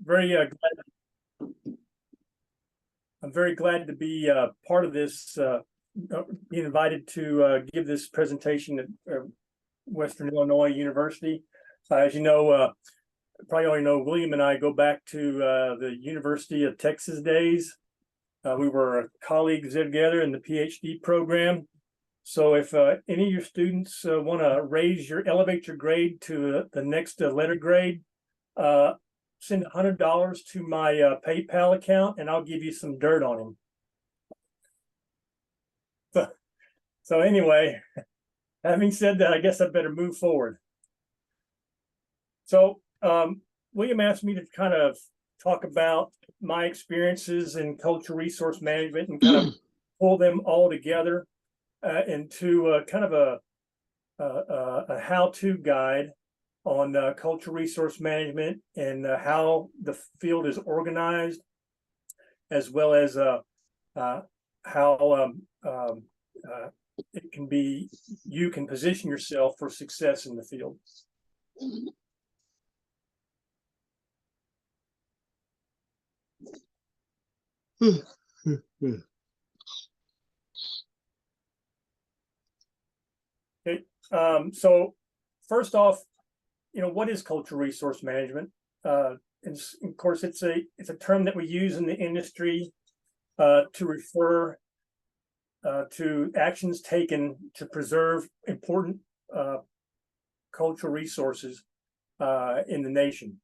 very I'm very glad to be part of this, being invited to give this presentation at Western Illinois University. As you know, probably already know, William and I go back to the University of Texas days. We were colleagues together in the PhD program. So if any of your students want to elevate your grade to the next letter grade, send $100 to my PayPal account, and I'll give you some dirt on him. So anyway, having said that, I guess I better move forward. So William asked me to kind of talk about my experiences in cultural resource management and kind of pull them all together into kind of a how-to guide on cultural resource management and how the field is organized, as well as how it can be, you can position yourself for success in the field. Okay, so first off, what is cultural resource management? And of course, it's a term that we use in the industry to refer to actions taken to preserve important cultural resources in the nation.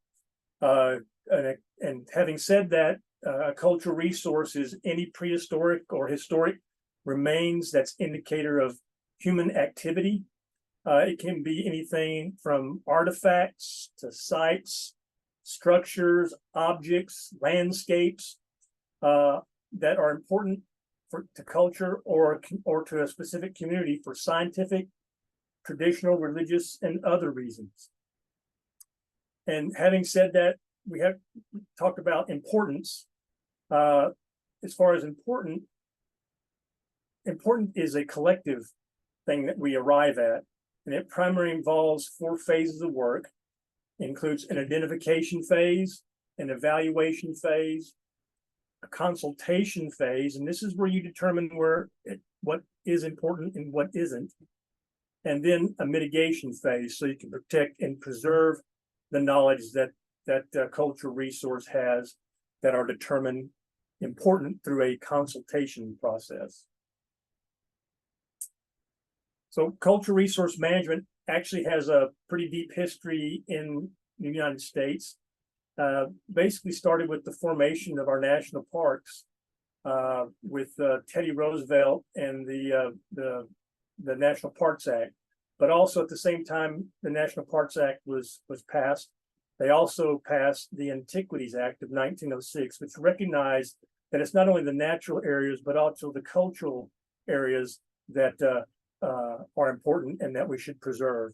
And having said that, a cultural resource is any prehistoric or historic remains that's indicator of human activity. It can be anything from artifacts to sites, structures, objects, landscapes that are important to culture or to a specific community for scientific, traditional, religious, and other reasons. And having said that, we have talked about importance. As far as important is a collective thing that we arrive at, and it primarily involves 4 phases of work. It includes an identification phase, an evaluation phase, a consultation phase, and this is where you determine what is important and what isn't, and then a mitigation phase, so you can protect and preserve the knowledge that cultural resource has that are determined important through a consultation process. So cultural resource management actually has a pretty deep history in the United States. Basically started with the formation of our national parks with Teddy Roosevelt and the National Parks Act. But also at the same time the National Parks Act was passed, they also passed the Antiquities Act of 1906, which recognized that it's not only the natural areas, but also the cultural areas that are important and that we should preserve.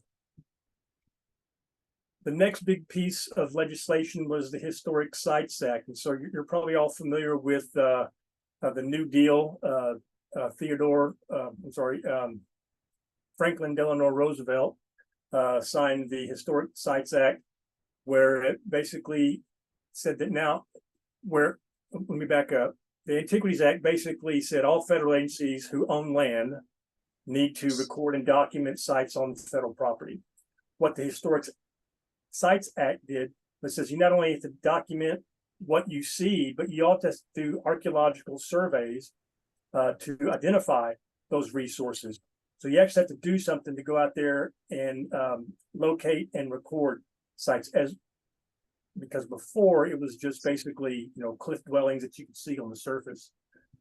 The next big piece of legislation was the Historic Sites Act. And so you're probably all familiar with the New Deal. Franklin Delano Roosevelt signed the Historic Sites Act, where it basically said that let me back up. The Antiquities Act basically said all federal agencies who own land need to record and document sites on federal property. What the Historic Sites Act did was says you not only have to document what you see, but you also have to do archaeological surveys to identify those resources. So you actually have to do something to go out there and locate and record sites, because before it was just basically cliff dwellings that you could see on the surface.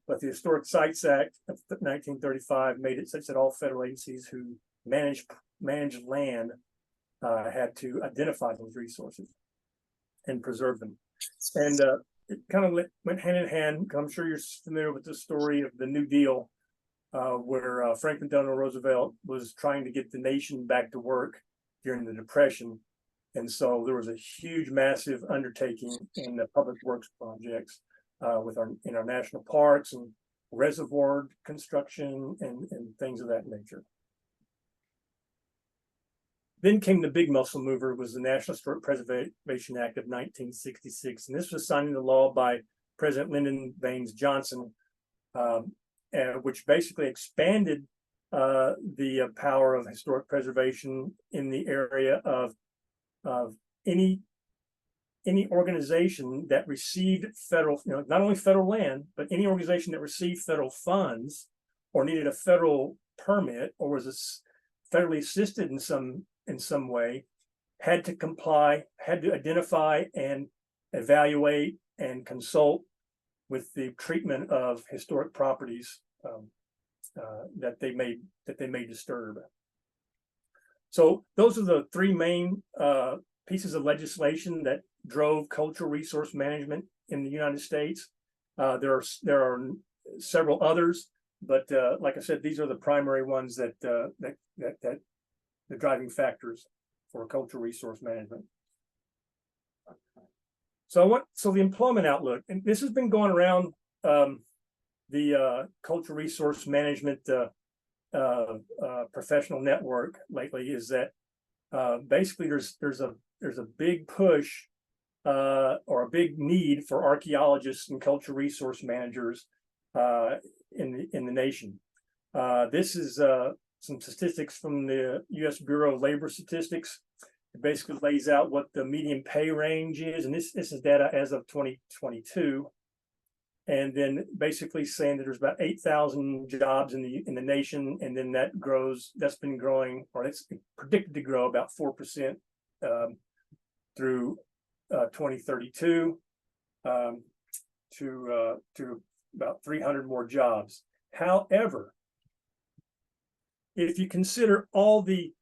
But the Historic Sites Act of 1935 made it such that all federal agencies who manage land had to identify those resources and preserve them. And it kind of went hand in hand. I'm sure you're familiar with the story of the New Deal, where Franklin Delano Roosevelt was trying to get the nation back to work during the Depression. And so there was a huge, massive undertaking in the public works projects in our national parks and reservoir construction and things of that nature. Then came the big muscle mover, was the National Historic Preservation Act of 1966. And this was signed into law by President Lyndon Baines Johnson, which basically expanded the power of historic preservation in the area of any organization that received federal, not only federal land, but any organization that received federal funds or needed a federal permit or was federally assisted in some way, had to comply, had to identify and evaluate and consult with the treatment of historic properties that they may disturb. So those are the three main pieces of legislation that drove cultural resource management in the United States. There are several others, but like I said, these are the primary ones that the driving factors for cultural resource management. So the employment outlook, and this has been going around the cultural resource management professional network lately, is that basically there's a big push or a big need for archaeologists and cultural resource managers in the nation. This is some statistics from the U.S. Bureau of Labor Statistics. It basically lays out what the median pay range is, and this is data as of 2022. And then basically saying that there's about 8,000 jobs in the nation, and then that's been growing, or it's predicted to grow about 4% through 2032 to about 300 more jobs. However, if you consider all the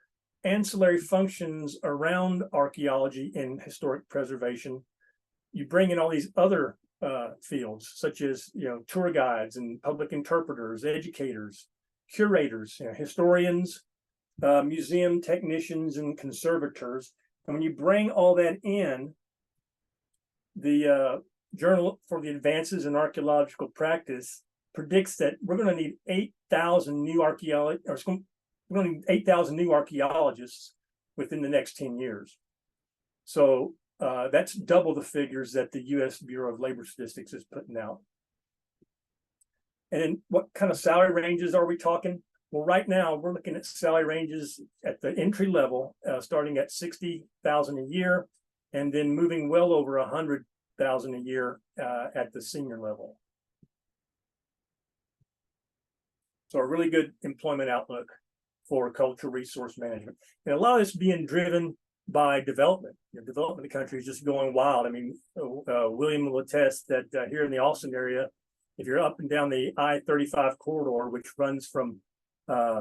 ancillary functions around archaeology and historic preservation, you bring in all these other fields, such as tour guides and public interpreters, educators, curators, historians, museum technicians, and conservators. And when you bring all that in, the Journal for the Advances in Archaeological Practice predicts that we're going to need 8,000 new archaeologists within the next 10 years. So that's double the figures that the U.S. Bureau of Labor Statistics is putting out. And what kind of salary ranges are we talking? Well, right now we're looking at salary ranges at the entry level, starting at $60,000 a year, and then moving well over $100,000 a year at the senior level. So a really good employment outlook for cultural resource management. And a lot of this being driven by development. Development in the country is just going wild. I mean, William will attest that here in the Austin area, if you're up and down the I-35 corridor, which runs from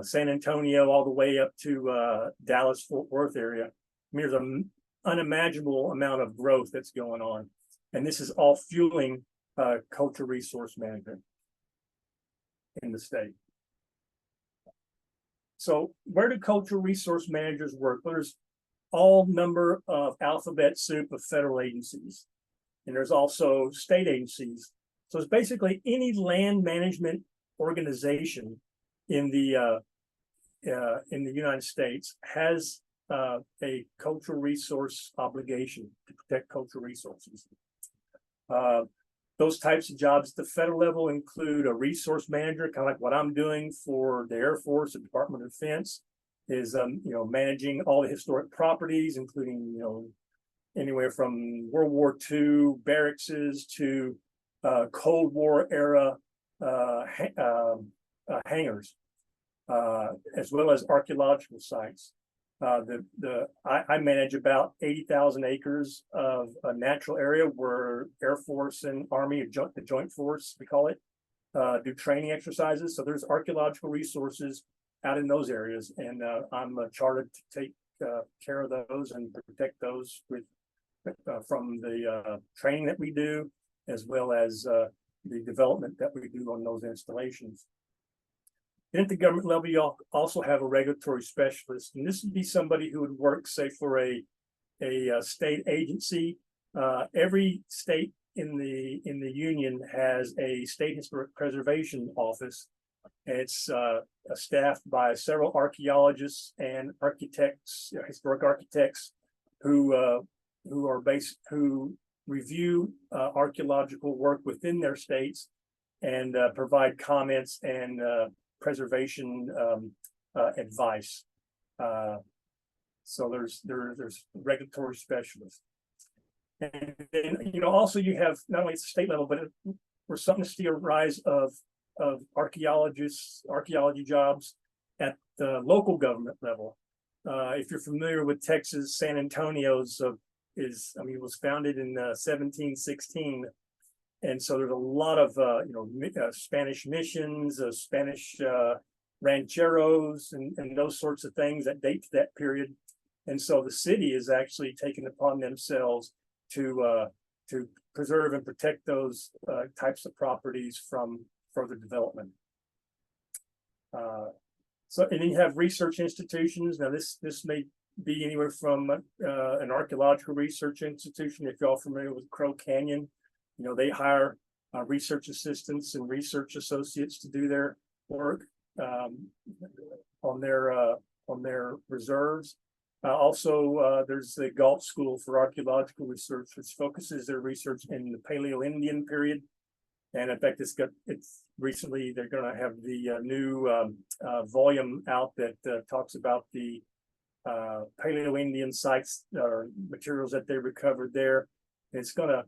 San Antonio all the way up to Dallas-Fort Worth area, I mean, there's an unimaginable amount of growth that's going on. And this is all fueling cultural resource management in the state. So where do cultural resource managers work? Well, there's all number of alphabet soup of federal agencies, and there's also state agencies. So it's basically any land management organization in the United States has a cultural resource obligation to protect cultural resources. Those types of jobs at the federal level include a resource manager, kind of like what I'm doing for the Air Force, the Department of Defense, is managing all the historic properties, including anywhere from World War II barracks to Cold War era hangars, as well as archaeological sites. I manage about 80,000 acres of a natural area where Air Force and Army, the Joint Force, we call it, do training exercises. So there's archaeological resources out in those areas, and I'm chartered to take care of those and protect those from the training that we do, as well as the development that we do on those installations. And at the government level, you also have a regulatory specialist, and this would be somebody who would work, say, for a state agency. Every state in the union has a state historic preservation office. It's staffed by several archaeologists and architects, historic architects, who review archaeological work within their states and provide comments and preservation advice. So there's regulatory specialists. And then, also you have not only at the state level, but we're starting to see a rise of archaeology jobs at the local government level. If you're familiar with Texas, San Antonio's was founded in 1716, and so there's a lot of Spanish missions, Spanish rancheros, and those sorts of things that date to that period. And so the city is actually taken upon themselves to preserve and protect those types of properties from further development. So, and then you have research institutions. Now, this may be anywhere from an archaeological research institution. If y'all familiar with Crow Canyon, they hire research assistants and research associates to do their work on their reserves. Also, there's the Galt School for Archaeological Research, which focuses their research in the Paleo-Indian period. And in fact, recently they're going to have the new volume out that talks about the Paleo-Indian sites or materials that they recovered there. And it's going to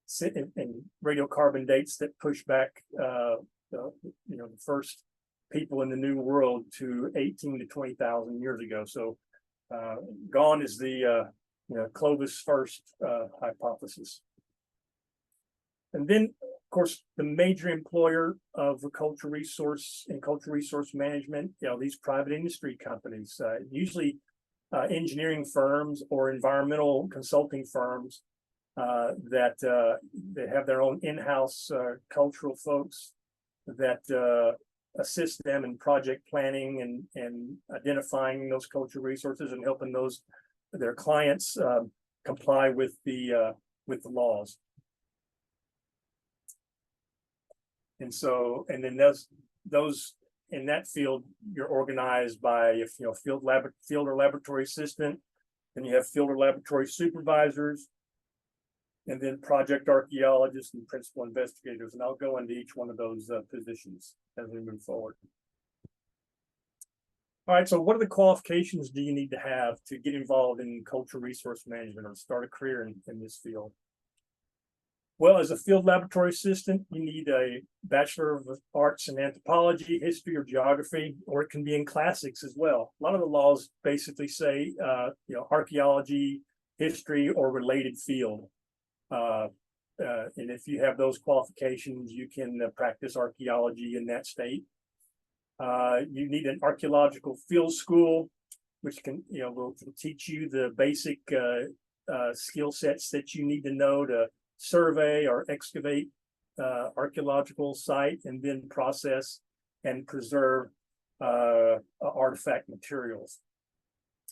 sit in radiocarbon dates that push back the first people in the New World to 18 to 20,000 years ago. So gone is the Clovis first hypothesis. And then, of course, the major employer of cultural resource and cultural resource management, these private industry companies, usually engineering firms or environmental consulting firms that have their own in-house cultural folks that assist them in project planning and identifying those cultural resources and helping their clients comply with the laws. And so, and then those in that field, you're organized by field or laboratory assistant, and you have field or laboratory supervisors, and then project archaeologists and principal investigators. And I'll go into each one of those positions as we move forward. All right, so what are the qualifications do you need to have to get involved in cultural resource management or start a career in this field? Well, as a field laboratory assistant, you need a Bachelor of Arts in Anthropology, History, or Geography, or it can be in classics as well. A lot of the laws basically say, archaeology, history, or related field. And if you have those qualifications, you can practice archaeology in that state. You need an archaeological field school, which will teach you the basic skill sets that you need to know to survey or excavate archaeological site and then process and preserve artifact materials.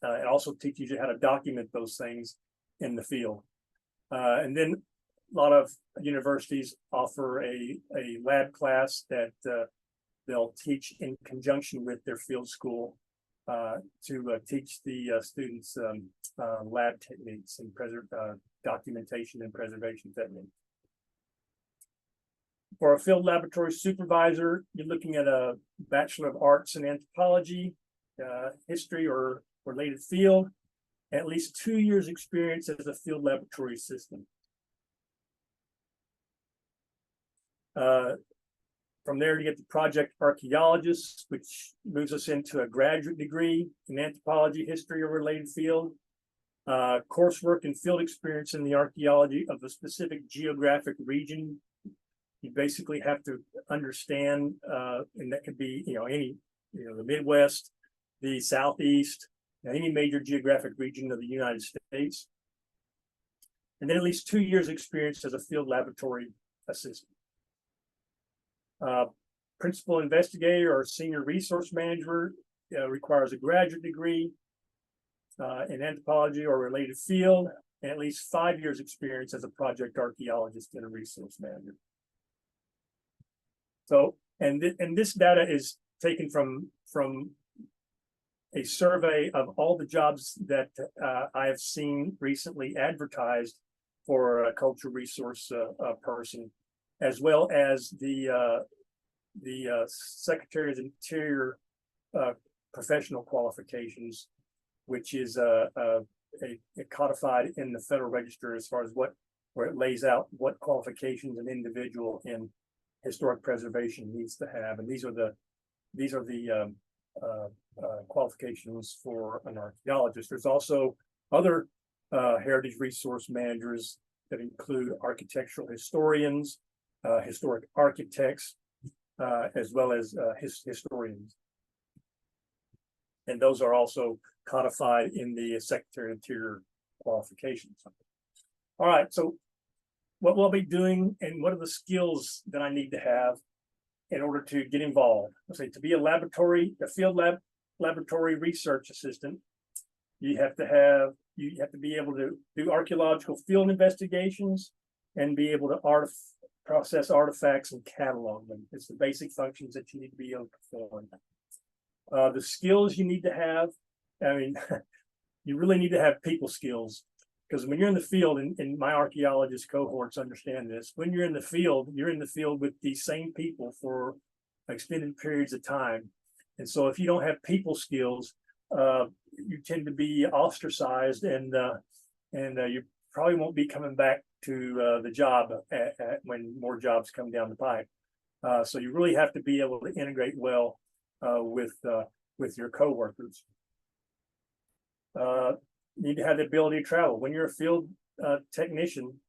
It also teaches you how to document those things in the field. And then a lot of universities offer a lab class that they'll teach in conjunction with their field school to teach the students lab techniques and documentation and preservation techniques. For a field laboratory supervisor, you're looking at a Bachelor of Arts in Anthropology, History, or related field, at least 2 years experience as a field laboratory assistant. From there, you get the project archaeologist, which moves us into a graduate degree in anthropology, history, or related field. Coursework and field experience in the archaeology of a specific geographic region. You basically have to understand, and that could be, the Midwest, the Southeast, any major geographic region of the United States. And then at least 2 years experience as a field laboratory assistant. Principal investigator or senior resource manager requires a graduate degree in anthropology or related field, and at least 5 years experience as a project archaeologist and a resource manager. So, and this data is taken from from a survey of all the jobs that I have seen recently advertised for a cultural resource person, as well as the Secretary of the Interior professional qualifications, which is codified in the Federal Register as far as where it lays out what qualifications an individual in historic preservation needs to have, and these are the qualifications for an archaeologist. There's also other heritage resource managers that include architectural historians, historic architects, as well as historians. And those are also codified in the Secretary of Interior qualifications. All right, so what we'll be doing and what are the skills that I need to have in order to get involved? Let's say to be a field laboratory research assistant, you have to be able to do archaeological field investigations and be able to process artifacts and catalog them. It's the basic functions that you need to be able to perform. The skills you need to have, I mean, you really need to have people skills, because when you're in the field, and my archaeologist cohorts understand this, when you're in the field with these same people for extended periods of time. And so if you don't have people skills, you tend to be ostracized, and you probably won't be coming back to the job when more jobs come down the pipe. So you really have to be able to integrate well with your coworkers. You need to have the ability to travel. When you're a field technician,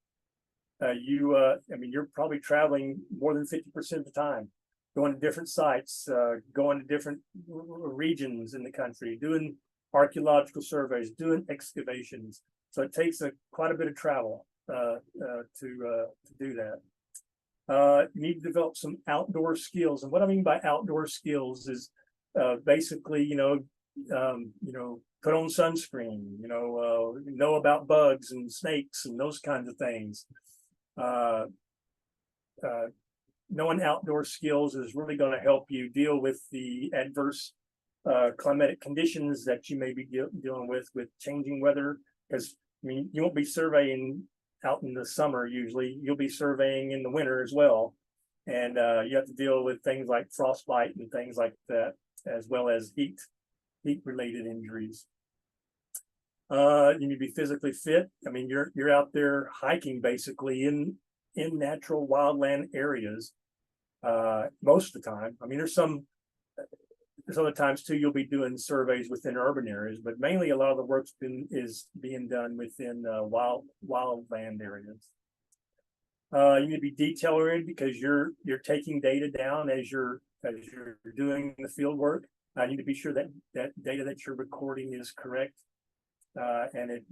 you're probably traveling more than 50% of the time, going to different sites, going to different regions in the country, doing archaeological surveys, doing excavations. So it takes quite a bit of travel to do that. You need to develop some outdoor skills, and what I mean by outdoor skills is basically, put on sunscreen, know about bugs and snakes and those kinds of things. Knowing outdoor skills is really going to help you deal with the adverse climatic conditions that you may be dealing with changing weather, because you won't be surveying out in the summer. Usually you'll be surveying in the winter as well, and you have to deal with things like frostbite and things like that, as well as heat related injuries. You need to be physically fit. I mean, you're out there hiking basically in natural wildland areas most of the time. I mean, there's other times too you'll be doing surveys within urban areas, but mainly a lot of the work's is being done within wildland areas. You need to be detail oriented, because you're taking data down as you're doing the field work. I need to be sure that data that you're recording is correct, and it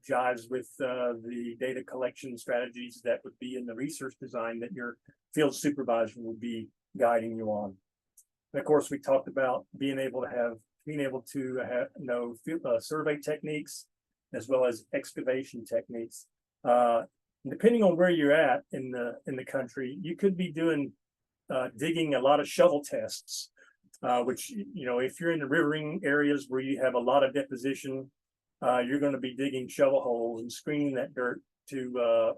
jives with the data collection strategies that would be in the research design that your field supervisor will be guiding you on. And of course, we talked about being able to know survey techniques as well as excavation techniques. Depending on where you're at in the country, you could be doing digging a lot of shovel tests. Which, if you're in the riverine areas where you have a lot of deposition, you're going to be digging shovel holes and screening that dirt to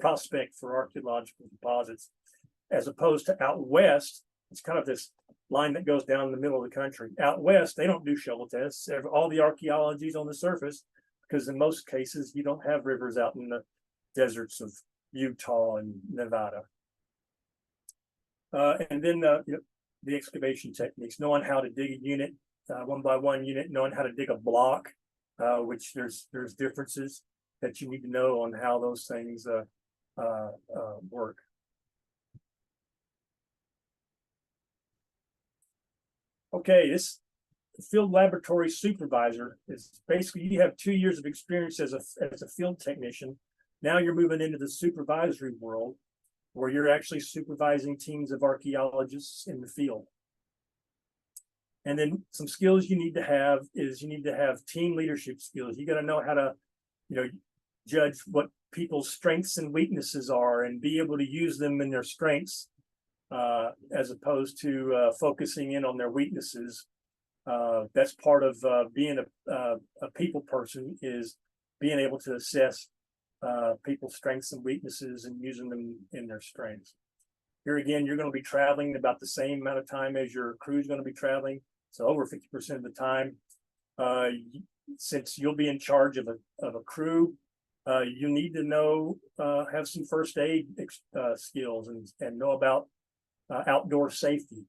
prospect for archaeological deposits, as opposed to out west. It's kind of this line that goes down in the middle of the country. Out west, they don't do shovel tests. All the archaeology is on the surface, because in most cases, you don't have rivers out in the deserts of Utah and Nevada. And then the excavation techniques, knowing how to dig a unit, one by one unit, knowing how to dig a block, which there's differences that you need to know on how those things work. Okay, this field laboratory supervisor is basically, you have 2 years of experience as a field technician. Now you're moving into the supervisory world, where you're actually supervising teams of archaeologists in the field. And then some skills you need to have is team leadership skills. You got to know how to, judge what people's strengths and weaknesses are and be able to use them in their strengths as opposed to focusing in on their weaknesses. That's part of being a people person, is being able to assess people's strengths and weaknesses and using them in their strengths. Here again, you're going to be traveling about the same amount of time as your crew is going to be traveling. So over 50% of the time, since you'll be in charge of a crew, you need to know, have some first aid skills and know about outdoor safety.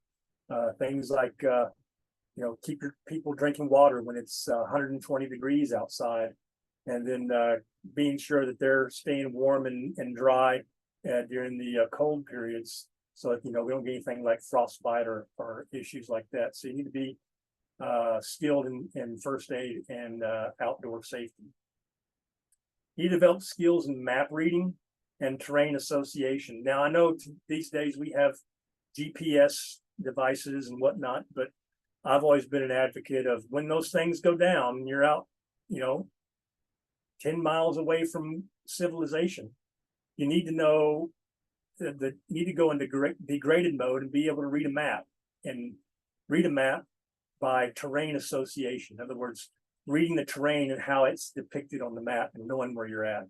Things like, keep your people drinking water when it's 120 degrees outside, and then being sure that they're staying warm and dry during the cold periods, so that we don't get anything like frostbite or issues like that. So you need to be skilled in first aid and outdoor safety. You develop skills in map reading and terrain association. Now, I know these days we have GPS devices and whatnot, but I've always been an advocate of, when those things go down and you're out, 10 miles away from civilization, you need to know that you need to go into degraded mode and be able to read a map, and read a map by terrain association. In other words, reading the terrain and how it's depicted on the map and knowing where you're at.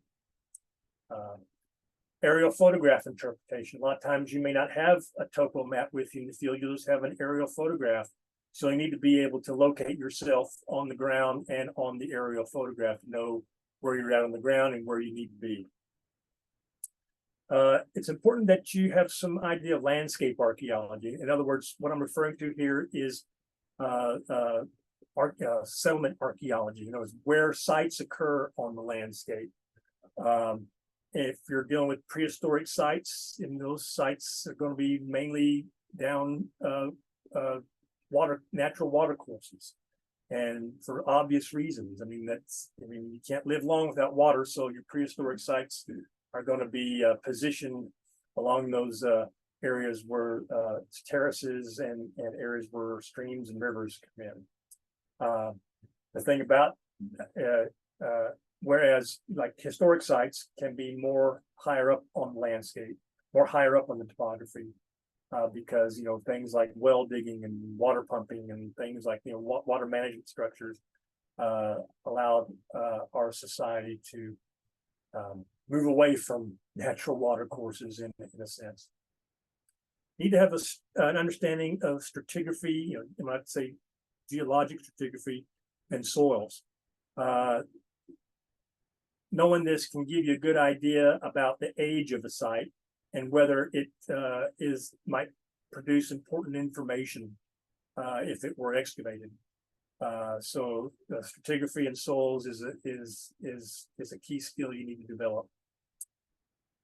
Aerial photograph interpretation. A lot of times you may not have a topo map with you in the field, you'll just have an aerial photograph. So you need to be able to locate yourself on the ground and on the aerial photograph to know where you're at on the ground and where you need to be. It's important that you have some idea of landscape archaeology. In other words, what I'm referring to here is settlement archaeology, where sites occur on the landscape. If you're dealing with prehistoric sites, and those sites are going to be mainly down natural water courses, and for obvious reasons. You can't live long without water, so your prehistoric sites are going to be positioned along those areas where terraces and areas where streams and rivers come in. The thing about whereas like historic sites can be more higher up on the landscape, more higher up on the topography, because things like well digging and water pumping and things like water management structures allowed our society to move away from natural water courses in a sense. Need to have an understanding of stratigraphy, you might say geologic stratigraphy and soils. Knowing this can give you a good idea about the age of a site and whether it might produce important information if it were excavated. So stratigraphy and soils is a key skill you need to develop.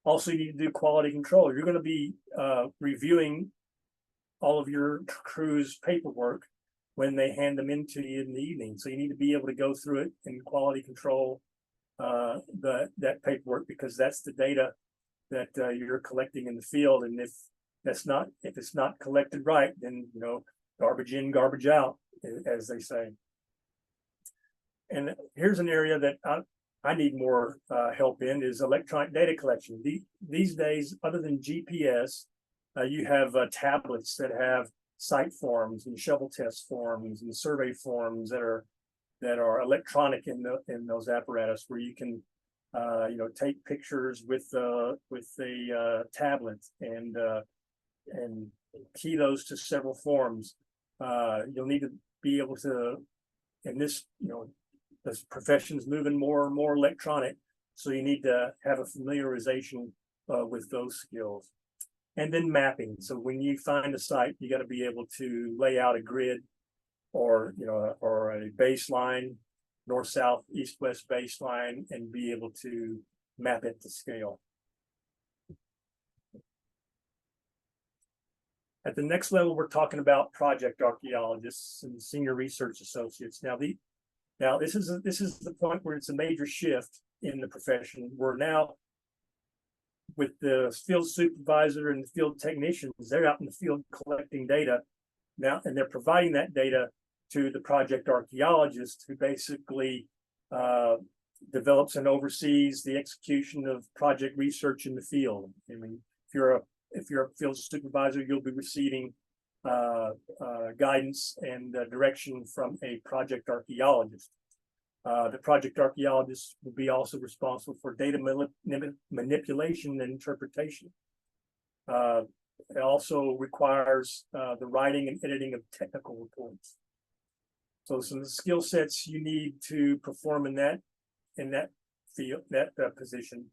Also, you need to do quality control. You're going to be reviewing all of your crew's paperwork when they hand them in to you in the evening. So you need to be able to go through it and quality control that paperwork, because that's the data that you're collecting in the field. And if it's not collected right, then garbage in, garbage out, as they say. And here's an area that I need more help in, is electronic data collection. These days, other than GPS, you have tablets that have site forms and shovel test forms and survey forms that are electronic in those apparatus, where you can take pictures with the tablet and key those to several forms. You'll need to be able to, in this this profession is moving more and more electronic, so you need to have a familiarization with those skills. And then mapping. So when you find a site, you got to be able to lay out a grid or a baseline, north, south, east, west baseline, and be able to map it to scale. At the next level, we're talking about project archaeologists and senior research associates. Now this is the point where it's a major shift in the profession. We're now, with the field supervisor and the field technicians, they're out in the field collecting data now, and they're providing that data to the project archaeologist, who basically develops and oversees the execution of project research in the field. If you're if you're a field supervisor, you'll be receiving guidance and direction from a project archaeologist. The project archaeologist will be also responsible for data manipulation and interpretation. It also requires the writing and editing of technical reports. So some of the skill sets you need to perform in that field, that position,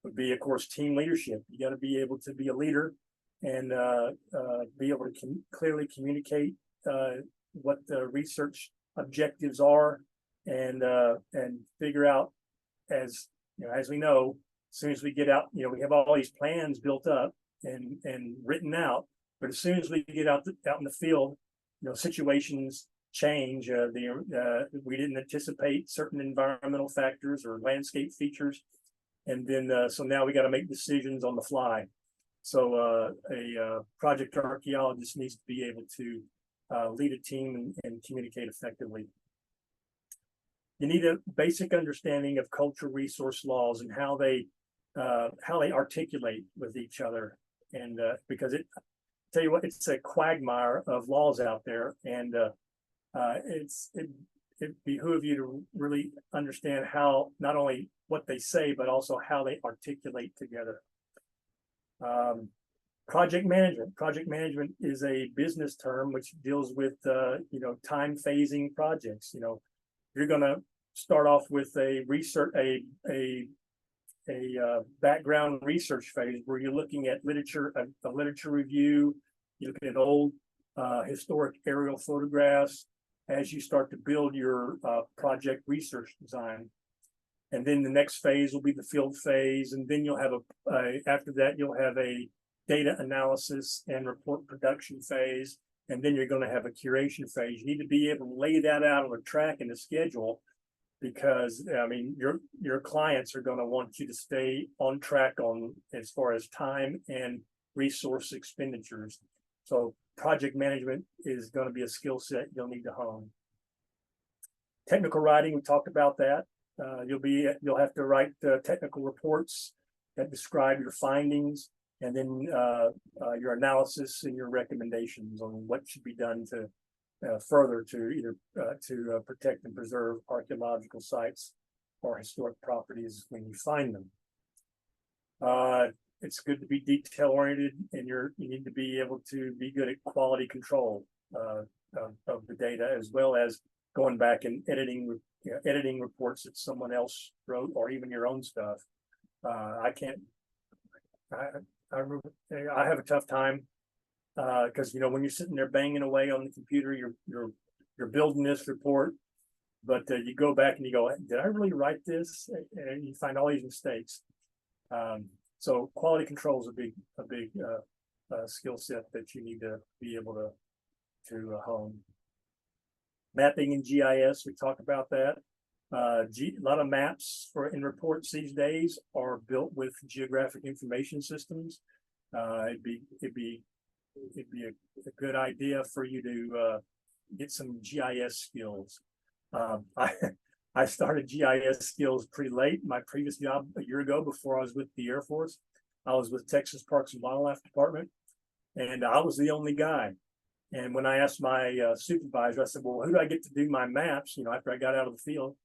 would be, of course, team leadership. You got to be able to be a leader and be able to clearly communicate what the research objectives are, and figure out, as you know, as we know, as soon as we get out, we have all these plans built up and written out, but as soon as we get out in the field, situations change. We didn't anticipate certain environmental factors or landscape features, and then so now we got to make decisions on the fly. So a project archaeologist needs to be able to lead a team and communicate effectively. You need a basic understanding of cultural resource laws and how they articulate with each other, and because tell you what, it's a quagmire of laws out there, and it behooves you to really understand how, not only what they say, but also how they articulate together. Project management is a business term which deals with time phasing projects. You're going to start off with a background research phase where you're looking at a literature review. You're looking at old historic aerial photographs as you start to build your project research design. And then the next phase will be the field phase, and then you'll have after that you'll have a data analysis and report production phase, and then you're going to have a curation phase. You need to be able to lay that out on a track and a schedule, because your clients are going to want you to stay on track on as far as time and resource expenditures. So project management is going to be a skill set you'll need to hone. Technical writing, we talked about that. You'll have to write technical reports that describe your findings, and then your analysis and your recommendations on what should be done to further to either to protect and preserve archaeological sites or historic properties when you find them. It's good to be detail oriented, and you need to be able to be good at quality control of the data, as well as going back and editing reports that someone else wrote, or even your own stuff. I have a tough time because when you're sitting there banging away on the computer, you're building this report, but you go back and you go, did I really write this? And you find all these mistakes. So quality control is a big skill set that you need to be able to hone. Mapping and GIS, we talk about that. A lot of maps in reports these days are built with geographic information systems. It'd be a good idea for you to get some GIS skills. I started GIS skills pretty late. My previous job a year ago, before I was with the Air Force, I was with Texas Parks and Wildlife Department, and I was the only guy. And when I asked my supervisor, I said, well, who do I get to do my maps? After I got out of the field,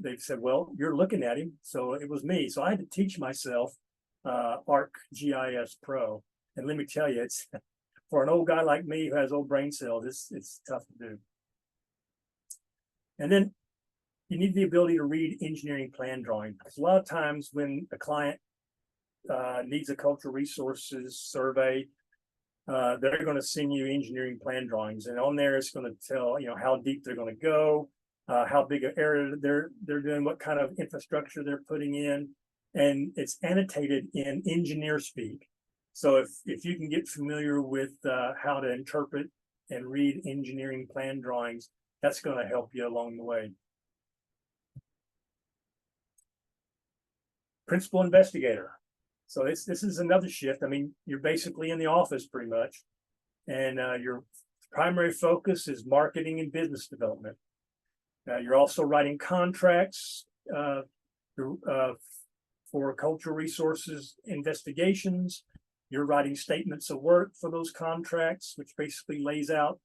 they said, well, you're looking at him. So it was me. So I had to teach myself ArcGIS Pro. And let me tell you, it's for an old guy like me who has old brain cells, it's tough to do. And then you need the ability to read engineering plan drawing, because a lot of times when a client needs a cultural resources survey, they're going to send you engineering plan drawings, and on there it's going to tell how deep they're going to go, how big an area they're doing, what kind of infrastructure they're putting in, and it's annotated in engineer speak. So if you can get familiar with how to interpret and read engineering plan drawings, that's going to help you along the way. Principal investigator. So this is another shift. You're basically in the office pretty much, and your primary focus is marketing and business development. You're also writing contracts for cultural resources investigations. you're writing statements of work for those contracts, which basically lays out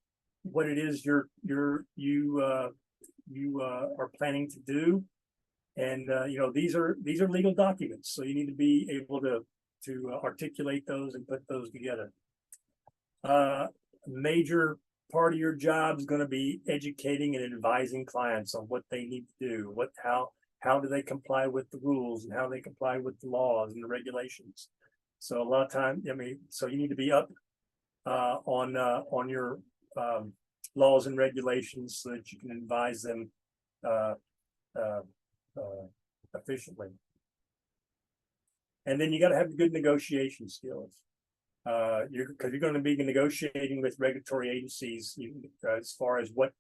what it is you are planning to do. And these are legal documents, so you need to be able to articulate those and put those together. A major part of your job is going to be educating and advising clients on what they need to do, how do they comply with the rules and how they comply with the laws and the regulations. So a lot of time, so you need to be up on your laws and regulations so that you can advise them efficiently. And then you got to have good negotiation skills. Because you're going to be negotiating with regulatory agencies as far as what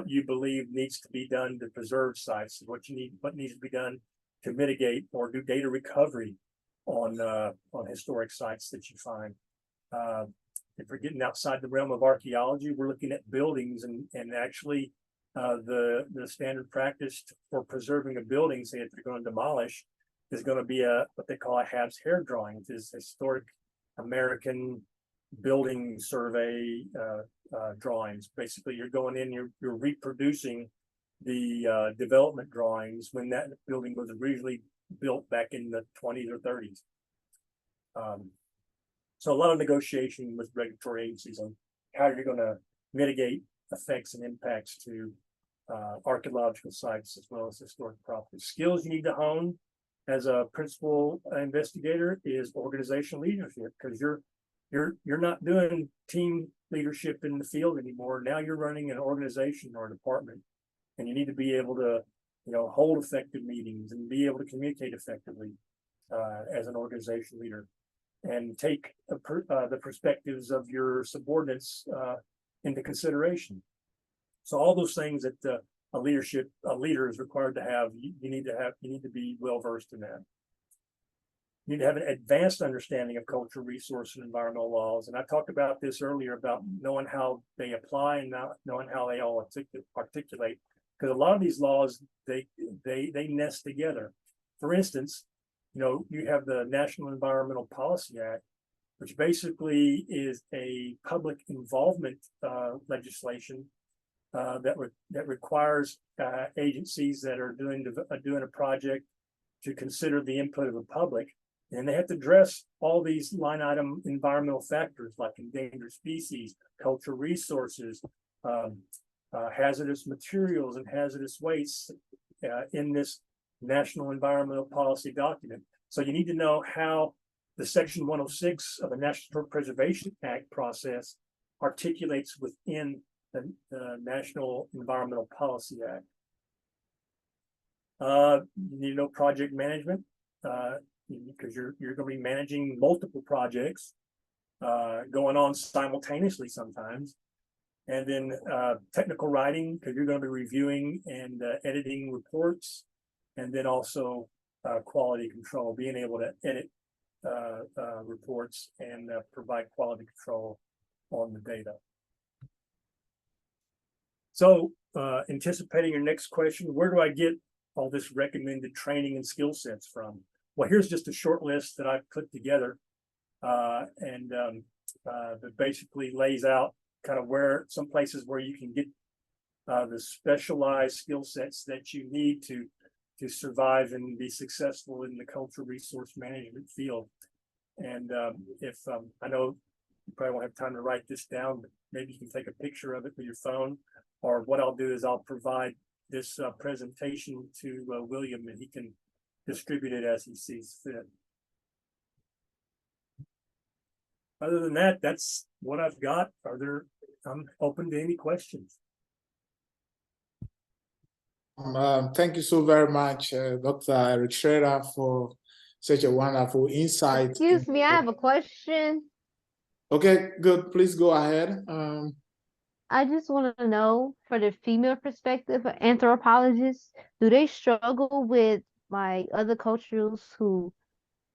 you believe needs to be done to preserve sites, what needs to be done to mitigate or do data recovery on historic sites that you find. If we're getting outside the realm of archaeology, we're looking at buildings and actually the standard practice for preserving a building, say if they're going to demolish, is going to be what they call a Hab's hair drawing, which is historic American building survey drawings. Basically, you're going in, you're reproducing the development drawings when that building was originally built back in the 20s or 30s. So a lot of negotiation with regulatory agencies on how you're going to mitigate effects and impacts to archaeological sites as well as historic properties. Skills you need to hone as a principal investigator is organizational leadership, because you're not doing team leadership in the field anymore. Now you're running an organization or a department, and you need to be able to hold effective meetings and be able to communicate effectively as an organization leader, and take the perspectives of your subordinates into consideration. So all those things that a leader is required to have, you need to be well versed in that. You need to have an advanced understanding of cultural resource and environmental laws. And I talked about this earlier about knowing how they apply and not knowing how they all articulate, because a lot of these laws, they nest together. For instance, you have the National Environmental Policy Act, which basically is a public involvement legislation that requires agencies that are doing a project to consider the input of the public, and they have to address all these line item environmental factors like endangered species, cultural resources, hazardous materials and hazardous wastes in this National Environmental Policy document. So you need to know how the Section 106 of the National Historic Preservation Act process articulates within the National Environmental Policy Act. You need to know project management, because you're going to be managing multiple projects going on simultaneously sometimes. And then technical writing, because you're going to be reviewing and editing reports, and then also quality control, being able to edit reports and provide quality control on the data. So anticipating your next question, where do I get all this recommended training and skill sets from? Well, here's just a short list that I've put together that basically lays out kind of where some places where you can get the specialized skill sets that you need to survive and be successful in the cultural resource management field. And if I know you probably won't have time to write this down, but maybe you can take a picture of it with your phone, or what I'll do is I'll provide this presentation to William, and he can distribute it as he sees fit. Other than that, that's what I've got. I'm open to any questions. Thank you so very much, Dr. Eric Schroeder, for such a wonderful insight. Excuse me, I have a question. Okay, good. Please go ahead. I just want to know, for the female perspective, anthropologists, do they struggle with like other cultures who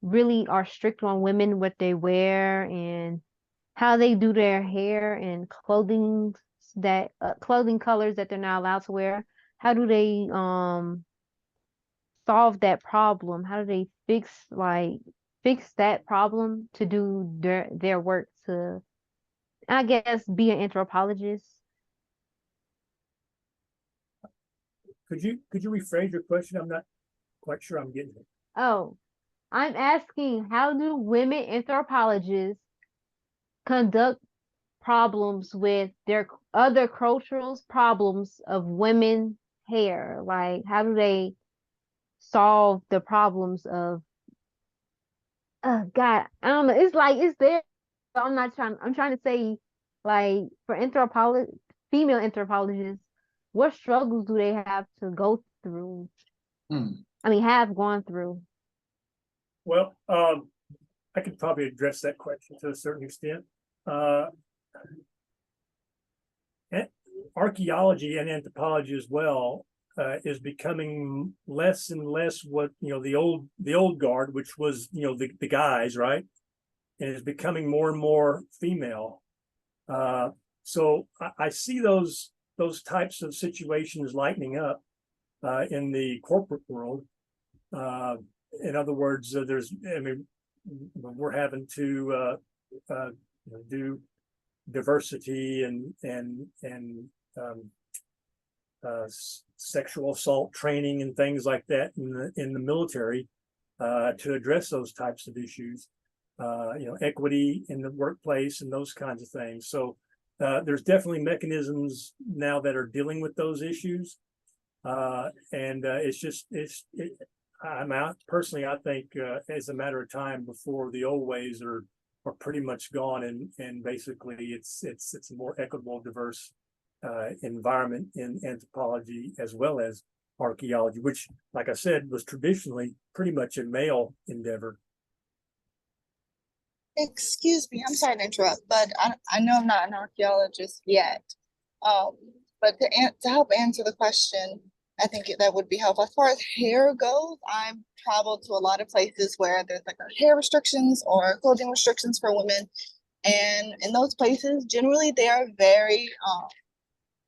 really are strict on women, what they wear and how they do their hair and clothing colors that they're not allowed to wear? How do they solve that problem? How do they fix like fix that problem to do their work to, I guess, be an anthropologist? Could you rephrase your question? I'm not quite sure I'm getting it. Oh, I'm asking, how do women anthropologists conduct problems with their other cultural problems of women hair? Like, how do they solve the problems of, God, I don't know. It's like it's there. I'm trying to say, like, for female anthropologists, what struggles do they have to go through? Hmm. I mean, have gone through. Well, I could probably address that question to a certain extent. Archaeology and anthropology as well is becoming less and less what the old guard, which was the guys, right, and is becoming more and more female. So I see those types of situations lightening up in the corporate world. In other words, we're having to do diversity and sexual assault training and things like that in the military to address those types of issues. Equity in the workplace and those kinds of things. So there's definitely mechanisms now that are dealing with those issues, and I'm out personally. I think it's a matter of time before the old ways are pretty much gone, and basically it's a more equitable, diverse environment in anthropology as well as archaeology, which, like I said, was traditionally pretty much a male endeavor. Excuse me, I'm sorry to interrupt, but I know I'm not an archaeologist yet. Um, but to help answer the question, I think that would be helpful. As far as hair goes, I've traveled to a lot of places where there's like hair restrictions or clothing restrictions for women. And in those places, generally they are very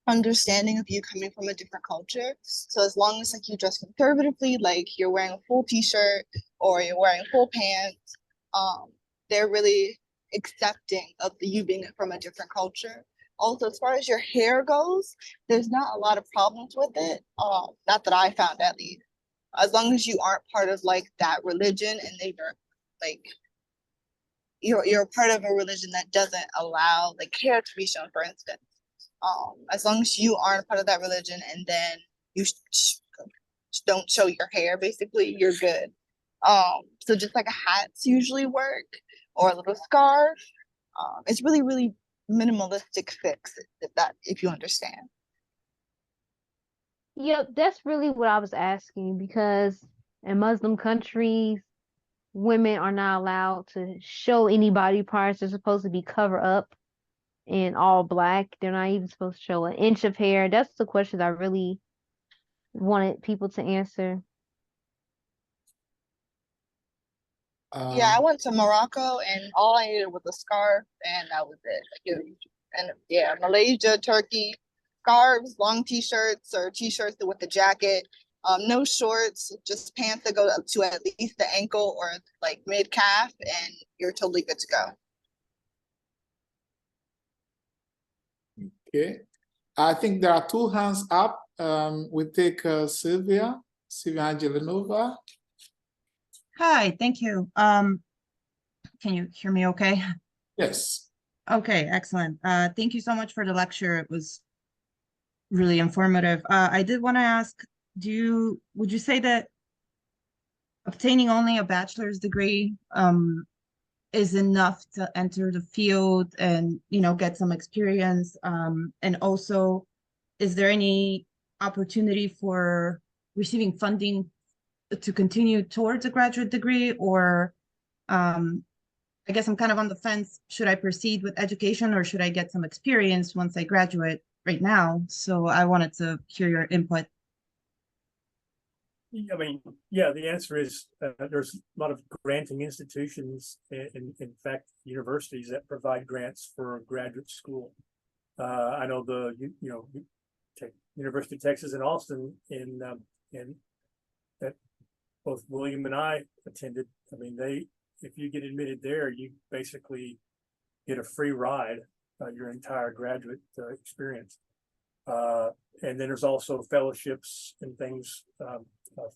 understanding of you coming from a different culture. So as long as like you dress conservatively, like you're wearing a full t-shirt or you're wearing full pants, they're really accepting of you being from a different culture. Also, as far as your hair goes, there's not a lot of problems with it. Not that I found, at least. As long as you aren't part of like that religion and you're like you're part of a religion that doesn't allow like hair to be shown, for instance. As long as you aren't part of that religion and then you don't show your hair, basically, you're good. So just like a hats usually work, or a little scarf. It's really, really minimalistic fix, if you understand. Yep, that's really what I was asking, because in Muslim countries, women are not allowed to show any body parts. They're supposed to be covered up in all black. They're not even supposed to show an inch of hair. That's the question I really wanted people to answer. Yeah, I went to Morocco and all I needed was a scarf and that was it. And yeah, Malaysia, Turkey, scarves, long t-shirts or t-shirts with the jacket. No shorts, just pants that go up to at least the ankle or like mid calf, and you're totally good to go. Okay. I think there are two hands up. We take Sylvia Angelinova. Hi, thank you. Can you hear me okay? Yes. Okay, excellent. Thank you so much for the lecture. It was really informative. I did want to ask, would you say that obtaining only a bachelor's degree is enough to enter the field and, get some experience? And also, is there any opportunity for receiving funding to continue towards a graduate degree, or I guess I'm kind of on the fence. Should I proceed with education or should I get some experience once I graduate right now? So I wanted to hear your input. I mean, yeah, the answer is there's a lot of granting institutions, in fact, universities that provide grants for graduate school. I know the University of Texas in Austin, in that both William and I attended. I mean, if you get admitted there, you basically get a free ride your entire graduate experience. And then there's also fellowships and things,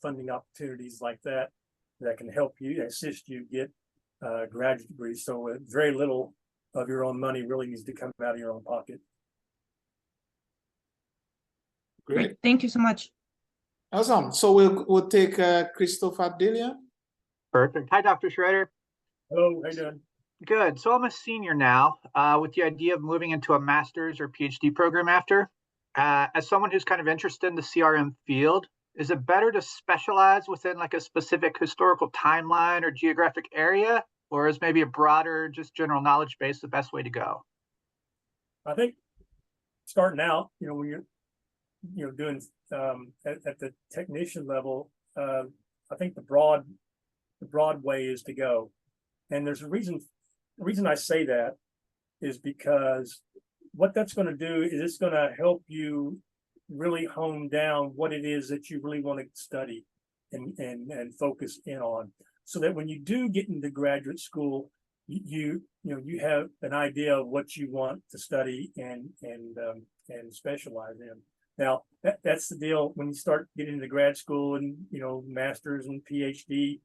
funding opportunities like that can help you, assist you get graduate degrees. So very little of your own money really needs to come out of your own pocket. Great. Thank you so much. Awesome. So we'll take Christopher Dillian. Perfect. Hi, Dr. Schroeder. Hello, how you doing? Good. So I'm a senior now, with the idea of moving into a master's or PhD program after. As someone who's kind of interested in the CRM field, is it better to specialize within like a specific historical timeline or geographic area, or is maybe a broader, just general knowledge base the best way to go? I think starting out, when you're doing at the technician level, I think the broad way is to go. And there's a reason. The reason I say that is because what that's going to do is it's going to help you really hone down what it is that you really want to study and focus in on, so that when you do get into graduate school, you have an idea of what you want to study and specialize in. Now that's the deal when you start getting into grad school and masters and PhD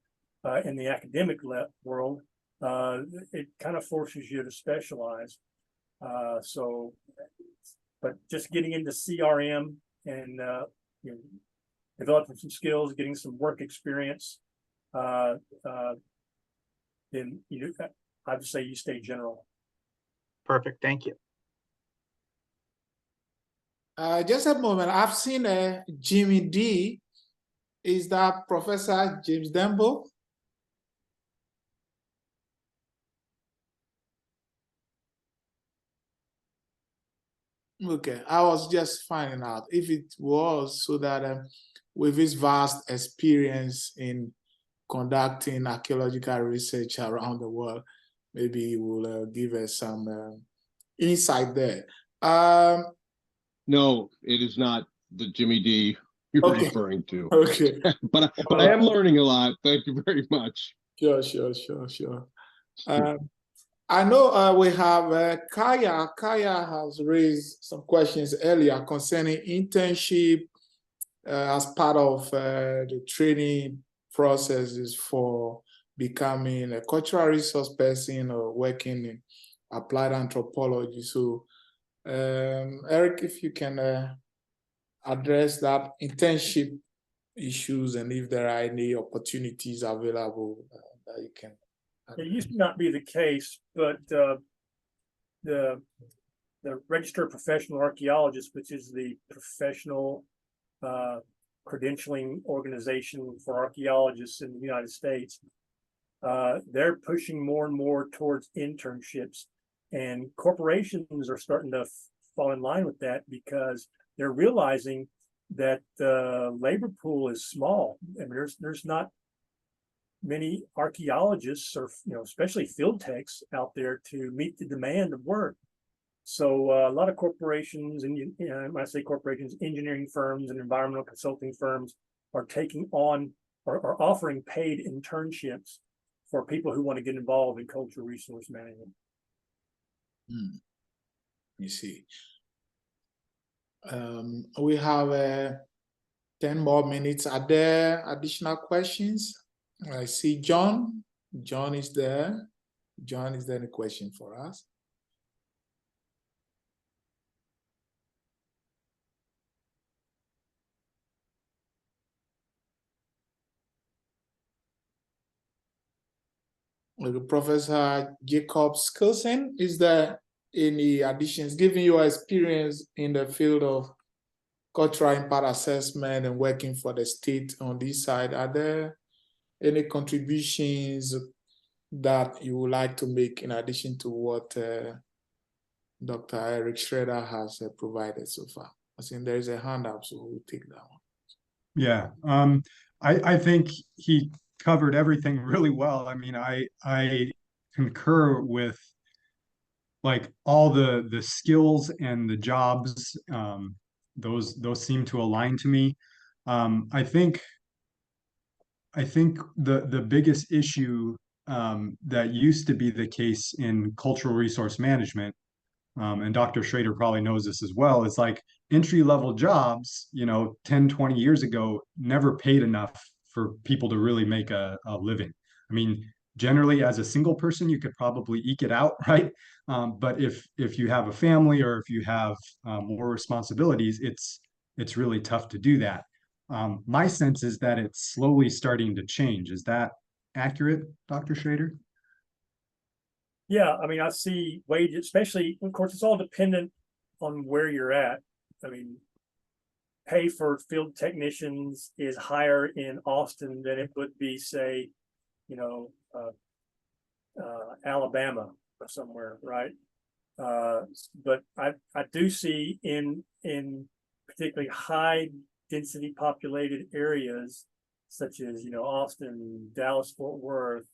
in the academic world. It kind of forces you to specialize. But just getting into CRM and developing some skills, getting some work experience, then I'd say you stay general. Perfect. Thank you. Just a moment. I've seen Jimmy D. Is that Professor James Dembo? Okay, I was just finding out if it was so that with his vast experience in conducting archaeological research around the world, maybe he will give us some insight there. No, it is not the Jimmy D you're Okay. referring to. Okay. but I am learning a lot. Thank you very much. Sure. I know we have Kaya. Kaya has raised some questions earlier concerning internship as part of the training processes for becoming a cultural resource person or working in applied anthropology. So, Eric, if you can address that internship issues and if there are any opportunities available that you can. It used to not be the case, but the Registered Professional Archaeologist, which is the professional credentialing organization for archaeologists in the United States, they're pushing more and more towards internships, and corporations are starting to fall in line with that because they're realizing that the labor pool is small. I mean, there's not many archaeologists or especially field techs out there to meet the demand of work. So a lot of corporations, and when I say corporations, engineering firms and environmental consulting firms are taking on or are offering paid internships for people who want to get involved in cultural resource management. You see, we have 10 more minutes. Are there additional questions? I see John. John is there. John, is there any question for us? Professor Jacob Skilson, is there any additions given your experience in the field of cultural impact assessment and working for the state on this side? Are there any contributions that you would like to make in addition to what Dr. Eric Schroeder has provided so far? I think there is a hand up, so we'll take that one. Yeah, I think he covered everything really well. I mean, I concur with like all the skills and the jobs. Those seem to align to me. I think the biggest issue that used to be the case in cultural resource management, and Dr. Schrader probably knows this as well, it's like entry-level jobs, 10, 20 years ago, never paid enough for people to really make a living. I mean, generally as a single person, you could probably eke it out, right? But if you have a family or if you have more responsibilities, it's really tough to do that. My sense is that it's slowly starting to change. Is that accurate, Dr. Schrader? Yeah, I mean, I see wages, especially, of course, it's all dependent on where you're at. I mean, pay for field technicians is higher in Austin than it would be, say, Alabama or somewhere, right? But I do see in particularly high density populated areas such as Austin, Dallas, Fort Worth,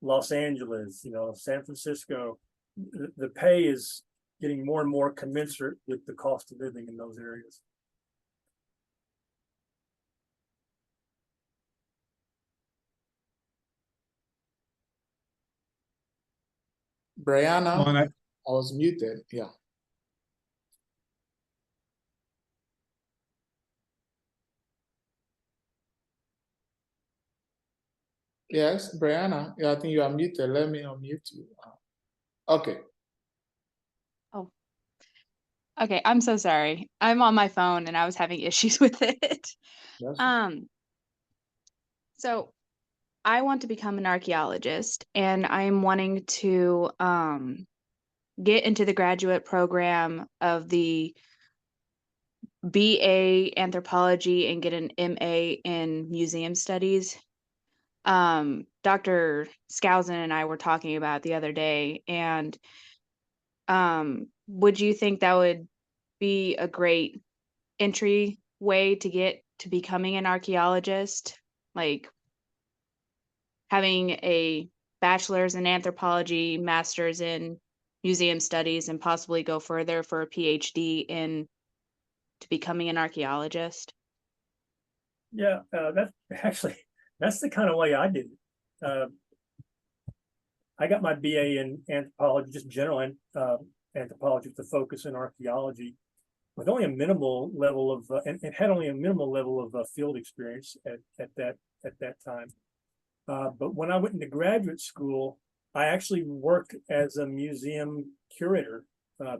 Los Angeles, San Francisco, the pay is getting more and more commensurate with the cost of living in those areas. Brianna, Well, and I was muted. Yeah. Yes, Brianna. Yeah, I think you are muted. Let me unmute you. Okay. Okay, I'm so sorry. I'm on my phone and I was having issues with it. Yes. So I want to become an archaeologist and I'm wanting to get into the graduate program of the BA anthropology and get an MA in museum studies. Dr. Skousen and I were talking about it the other day, and would you think that would be a great entry way to get to becoming an archaeologist? Like having a bachelor's in anthropology, master's in museum studies, and possibly go further for a PhD in to becoming an archaeologist? Yeah, that's the kind of way I did it. I got my BA in anthropology, just general anthropology with a focus in archaeology, with only a minimal level of and had only a minimal level of field experience at that time. But when I went into graduate school, I actually worked as a museum curator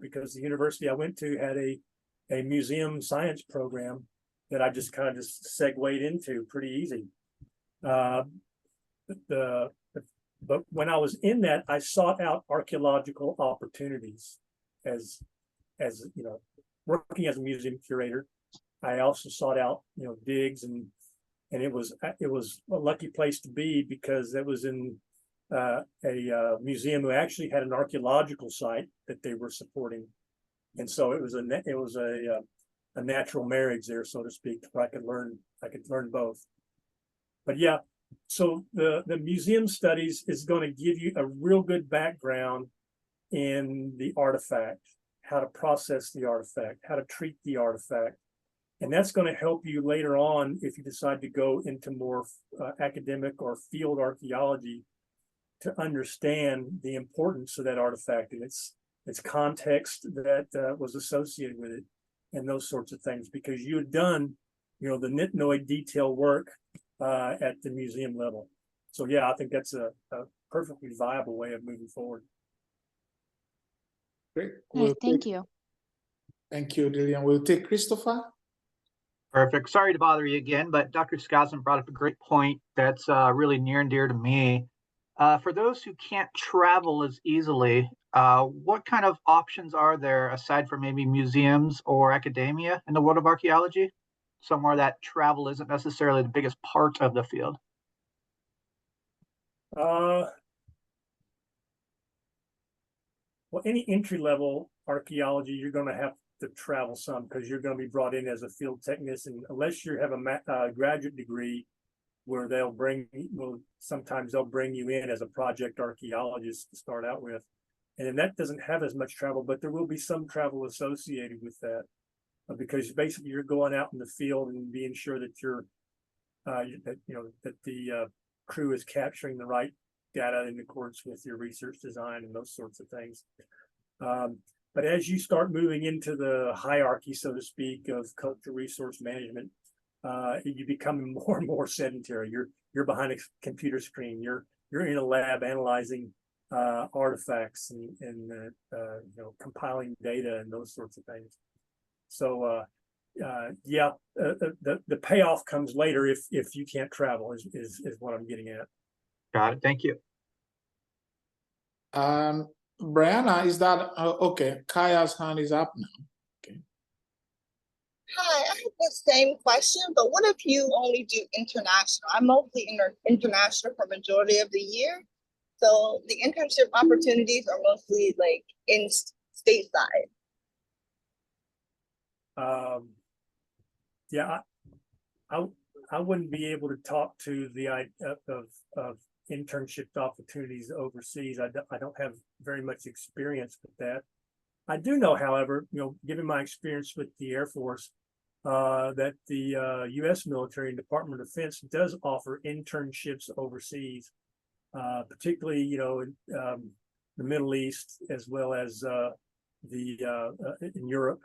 because the university I went to had a museum science program that I just kind of segued into pretty easy. But when I was in that, I sought out archaeological opportunities as working as a museum curator. I also sought out digs, and it was a lucky place to be because it was in a museum who actually had an archaeological site that they were supporting, and so it was a natural marriage there, so to speak, where I could learn both. But yeah, so the museum studies is going to give you a real good background in the artifact, how to process the artifact, how to treat the artifact. And that's going to help you later on if you decide to go into more academic or field archaeology to understand the importance of that artifact and its context that was associated with it and those sorts of things, because you had done, the nitnoid detail work at the museum level. So yeah, I think that's a perfectly viable way of moving forward. Great. Thank you. Thank you, Dillian. We'll take Christopher. Perfect. Sorry to bother you again, but Dr. Skousen brought up a great point that's really near and dear to me. For those who can't travel as easily, what kind of options are there aside from maybe museums or academia in the world of archaeology? Somewhere that travel isn't necessarily the biggest part of the field. Well, any entry-level archaeology, you're going to have to travel some because you're going to be brought in as a field technician, unless you have a graduate degree where sometimes they'll bring you in as a project archaeologist to start out with. And then that doesn't have as much travel, but there will be some travel associated with that because basically you're going out in the field and being sure that that the crew is capturing the right data in accordance with your research design and those sorts of things. But as you start moving into the hierarchy, so to speak, of cultural resource management, you become more and more sedentary. You're behind a computer screen. You're in a lab analyzing artifacts and you know, compiling data and those sorts of things. So yeah, the payoff comes later if you can't travel is what I'm getting at. Got it. Thank you. Brianna, is that okay? Kaya's hand is up now. Hi, I have the same question, but what if you only do international? I'm mostly international for majority of the year. So the internship opportunities are mostly like in stateside. Yeah, I wouldn't be able to talk to the idea of internship opportunities overseas. I don't have very much experience with that. I do know, however, you know, given my experience with the Air Force, that the U.S. military and Department of Defense does offer internships overseas, particularly, you know, in the Middle East, as well as in Europe,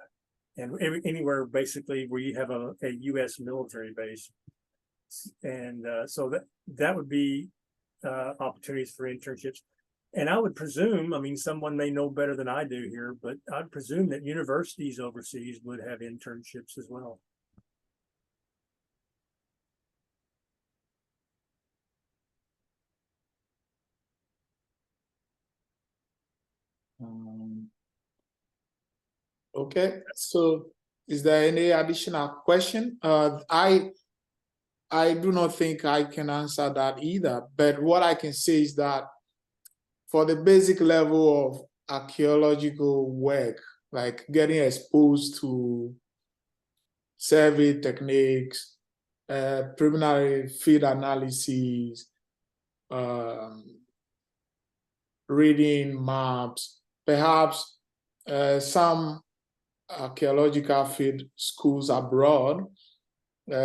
and anywhere basically where you have a U.S. military base. And so that would be opportunities for internships. And I would presume, I mean, someone may know better than I do here, but I'd presume that universities overseas would have internships as well. Okay, so is there any additional question? I do not think I can answer that either, but what I can say is that for the basic level of archaeological work, like getting exposed to survey techniques, preliminary field analysis, reading maps, perhaps some archaeological field schools abroad.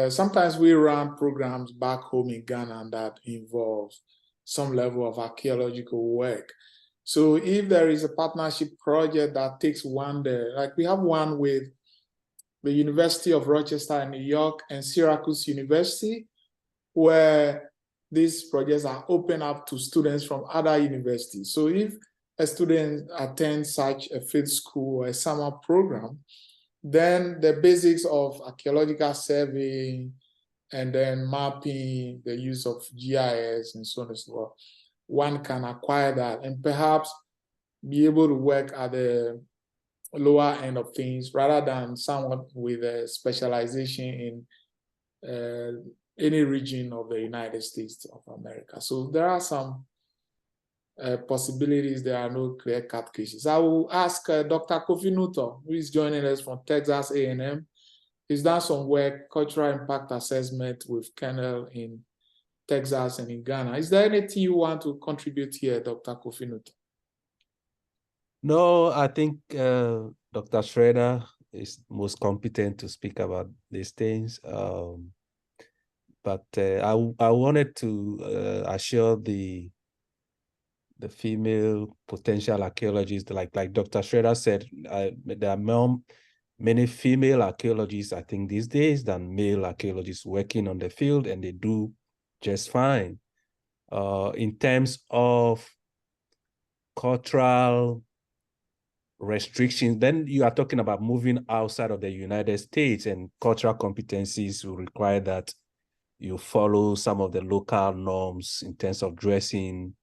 Sometimes we run programs back home in Ghana that involve some level of archaeological work. So if there is a partnership project that takes one day, like we have one with the University of Rochester in New York and Syracuse University, where these projects are open up to students from other universities. So if a student attends such a field school or a summer program, then the basics of archaeological surveying and then mapping, the use of GIS and so on and so forth, one can acquire that and perhaps be able to work at the lower end of things rather than someone with a specialization in any region of the United States of America. So there are some possibilities. There are no clear-cut cases. I will ask Dr. Kofi Nuttall, who is joining us from Texas A&M. He's done some work, cultural impact assessment with Kennel in Texas and in Ghana. Is there anything you want to contribute here, Dr. Kofi Nuttall? No, I think Dr. Schroeder is most competent to speak about these things. But I wanted to assure the female potential archaeologists, like Dr. Schroeder said, there are many female archaeologists, I think, these days than male archaeologists working on the field, and they do just fine. In terms of cultural restrictions, then you are talking about moving outside of the United States, and cultural competencies will require that you follow some of the local norms in terms of dressing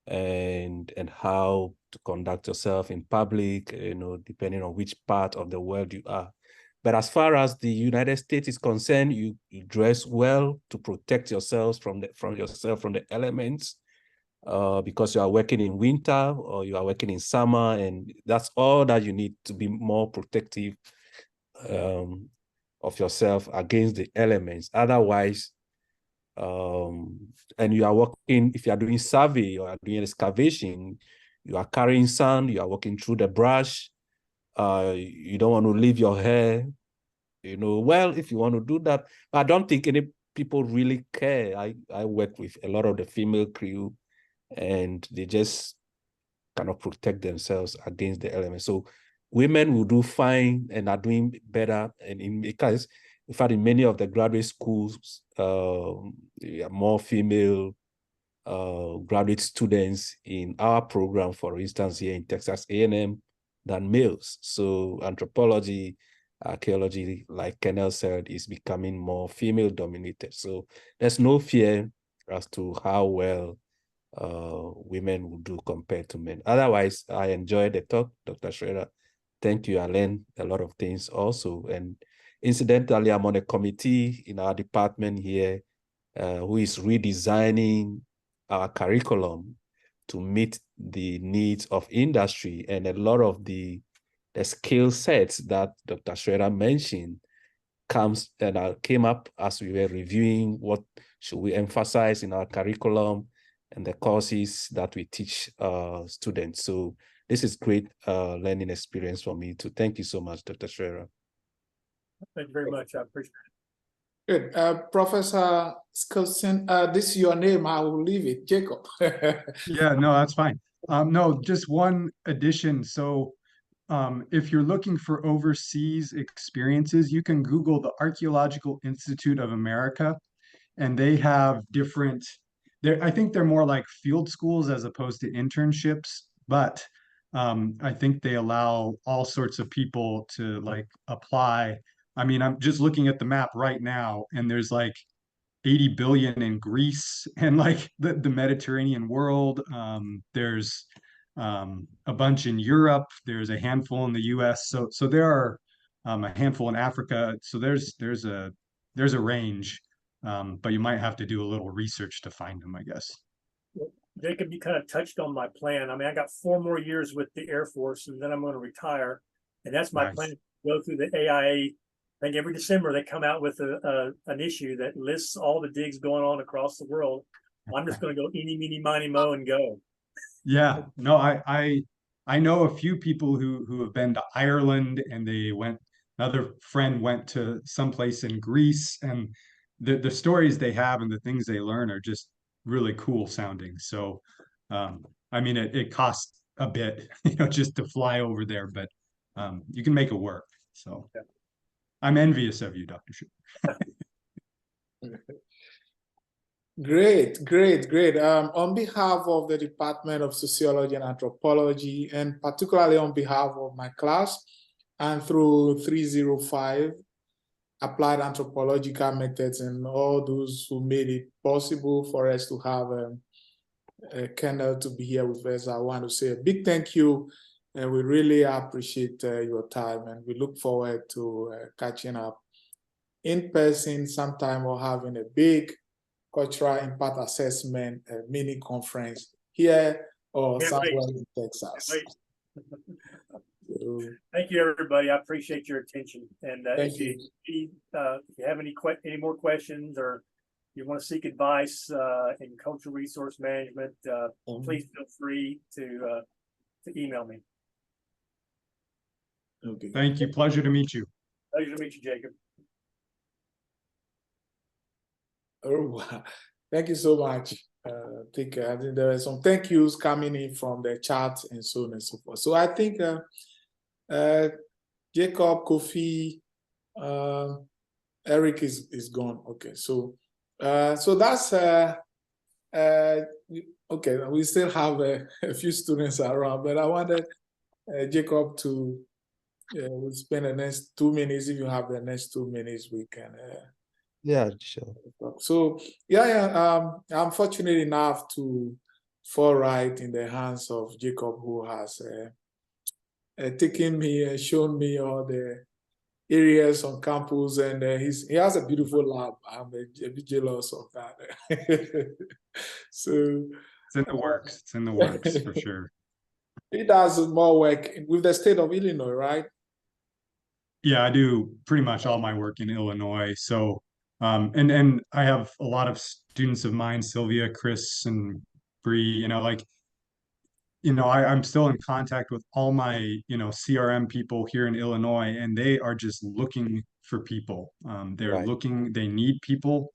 and how to conduct yourself in public, you know, depending on which part of the world you are. But as far as the United States is concerned, you dress well to protect yourselves from the elements, because you are working in winter or you are working in summer, and that's all that you need to be more protective of yourself against the elements. Otherwise, and you are working, if you are doing survey or doing excavation, you are carrying sand, you are walking through the brush, you don't want to leave your hair, you know, well, if you want to do that. I don't think any people really care. I work with a lot of the female crew, and they just kind of protect themselves against the elements. So women will do fine and are doing better. And because, in fact, in many of the graduate schools, more female graduate students in our program, for instance, here in Texas A&M, than males. So anthropology, archaeology, like Kenneth said, is becoming more female dominated. So there's no fear as to how well women will do compared to men. Otherwise, I enjoyed the talk, Dr. Schroeder. Thank you. I learned a lot of things also. And incidentally, I'm on a committee in our department here who is redesigning our curriculum to meet the needs of industry, and a lot of the skill sets that Dr. Schroeder mentioned came up as we were reviewing what should we emphasize in our curriculum and the courses that we teach students. So this is great learning experience for me too. Thank you so much, Dr. Schroeder. Thank you very much. I appreciate it. Good. Professor Skilson, this is your name. I will leave it. Jacob. Yeah, no, that's fine. No, just one addition. So if you're looking for overseas experiences, you can Google the Archaeological Institute of America, and they have different, I think they're more like field schools as opposed to internships, but I think they allow all sorts of people to like apply. I mean, I'm just looking at the map right now, and there's like 80 billion in Greece and like the Mediterranean world. There's a bunch in Europe. There's a handful in the US. So there are a handful in Africa. So there's a range, but you might have to do a little research to find them, I guess. Jacob, you kind of touched on my plan. I mean, I got 4 more years with the Air Force, and then I'm going to retire. And that's my Nice. plan, to go through the AIA. I think every December they come out with an issue that lists all the digs going on across the world. I'm just going to go eeny, meeny, miny, mo, and go. Yeah, no, I know a few people who have been to Ireland, and another friend went to someplace in Greece, and the stories they have and the things they learn are just really cool sounding. So I mean it costs a bit, just to fly over there, but you can make it work. So Yeah. I'm envious of you, Dr. Shu. Great, great, great. On behalf of the Department of Sociology and Anthropology, and particularly on behalf of my class, and through 305 Applied Anthropological Methods and all those who made it possible for us to have Kendall to be here with us, I want to say a big thank you. And we really appreciate your time, and we look forward to catching up in person sometime, or having a big cultural impact assessment mini conference here or Can't somewhere wait. in Texas. Wait. So, Thank you, everybody. I appreciate your attention. And Thank if you have any more questions, or you want to seek advice in cultural resource management, please feel free to email me. okay. Thank you. Pleasure to meet you. Pleasure to meet you, Jacob. Oh, wow. Thank you so much. Take care. I think there are some thank yous coming in from the chat and so on and so forth. So I think Jacob, Kofi, Eric is gone. Okay, so that's okay. We still have a few students around, but I wanted Jacob to we'll spend the next 2 minutes. If you have the next 2 minutes, we can. Yeah, sure. So I'm fortunate enough to fall right in the hands of Jacob, who has taken me and shown me all the areas on campus, and he has a beautiful lab. I'm a bit jealous of that. So It's in the works. It's in the works for sure. he does more work with the state of Illinois, right? Yeah, I do pretty much all my work in Illinois. So, and I have a lot of students of mine, Sylvia, Chris, and Bree, I'm still in contact with all my, CRM people here in Illinois, and they are just looking for people. They're Right. they need people.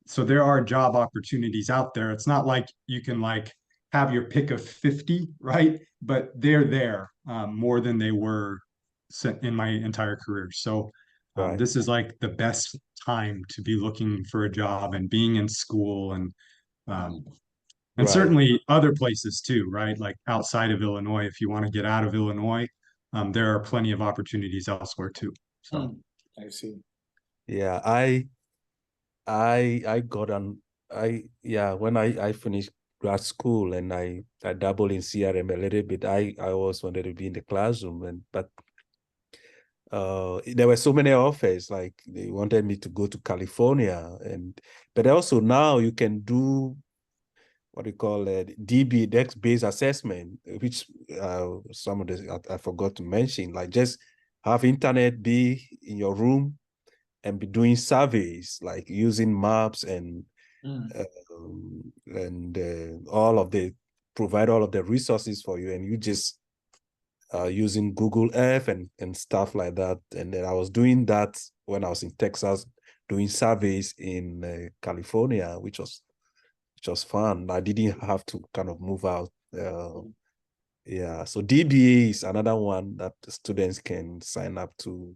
so there are job opportunities out there. It's not like you can like have your pick of 50, right? But they're there more than they were in my entire career. So Right. this is like the best time to be looking for a job and being in school and Right. certainly other places too, right? Like outside of Illinois, if you want to get out of Illinois, there are plenty of opportunities elsewhere too. So I see. Yeah, I got on when I finished grad school and I dabbled in CRM a little bit. I always wanted to be in the classroom, but there were so many offers, like they wanted me to go to California, but also now you can do what we call a DB, desk-based assessment, which some of the I forgot to mention, like just have internet, be in your room and be doing surveys, like using maps and provide all of the resources for you, and you just using Google Earth and stuff like that. And then I was doing that when I was in Texas, doing surveys in California, which was fun. I didn't have to kind of move out. Yeah, so DBA is another one that students can sign up to.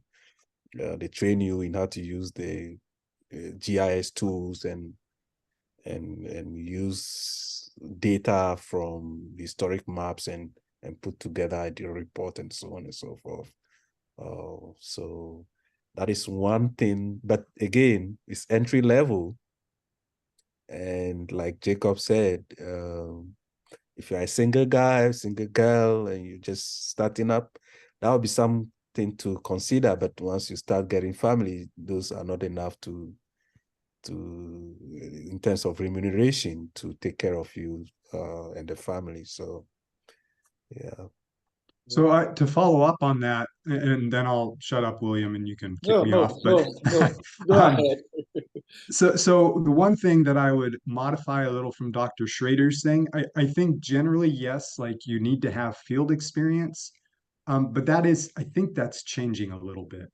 They train you in how to use the GIS tools and use data from historic maps and put together a report and so on and so forth. So that is one thing, but again, it's entry level. And like Jacob said, if you're a single guy, single girl, and you're just starting up, that would be something to consider. But once you start getting family, those are not enough to in terms of remuneration to take care of you and the family. So yeah. So to follow up on that, and then I'll shut up, William, and you can kick me off. But go ahead. So the one thing that I would modify a little from Dr. Schrader's thing, I think generally, yes, like you need to have field experience. But I think that's changing a little bit.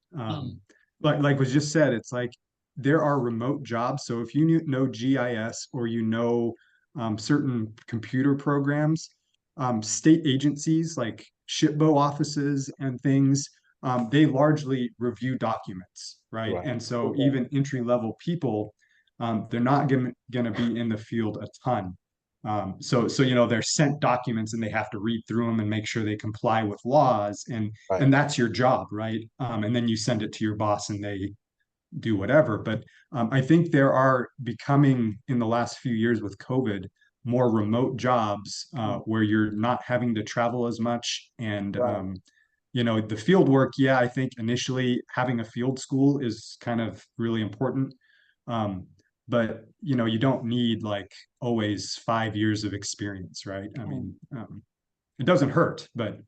Like was just said, it's like there are remote jobs. So if you know GIS or you know certain computer programs, state agencies like SHPO offices and things, they largely review documents, right? Right. And so even entry-level people, they're not going to be in the field a ton. So they're sent documents and they have to read through them and make sure they comply with laws, and that's your job, right? And then you send it to your boss and they do whatever. But I think there are becoming, in the last few years with COVID, more remote jobs where you're not having to travel as much. And the field work, I think initially having a field school is kind of really important. But you don't need like always 5 years of experience, right? I mean, it doesn't hurt, but